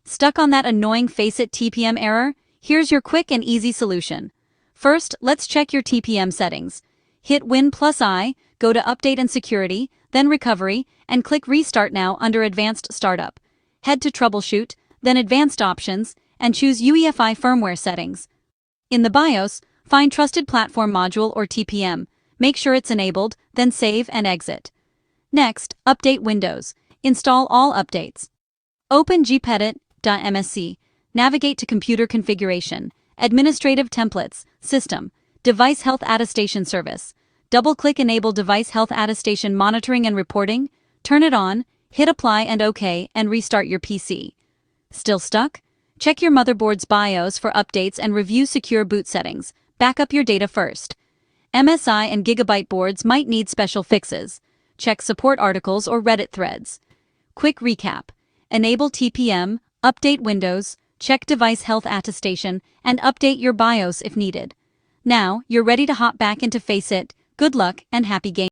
Stuck on that annoying Faceit TPM error? Here's your quick and easy solution. First, let's check your TPM settings. Hit Win+I, go to Update and Security, then Recovery, and click Restart Now under Advanced Startup. Head to Troubleshoot, then Advanced Options, and choose UEFI Firmware Settings. In the BIOS, find Trusted Platform Module or TPM. Make sure it's enabled, then save and exit. Next, update Windows. Install all updates. Open gpedit.msc. Navigate to Computer Configuration, Administrative Templates, System, Device Health Attestation Service. Double-click Enable Device Health Attestation Monitoring and Reporting, turn it on, hit Apply and OK, and restart your PC. Still stuck? Check your motherboard's BIOS for updates and review secure boot settings. Back up your data first. MSI and Gigabyte boards might need special fixes. Check support articles or Reddit threads. Quick recap. Enable TPM, update Windows, check device health attestation, and update your BIOS if needed. Now, you're ready to hop back into Faceit. Good luck and happy gaming.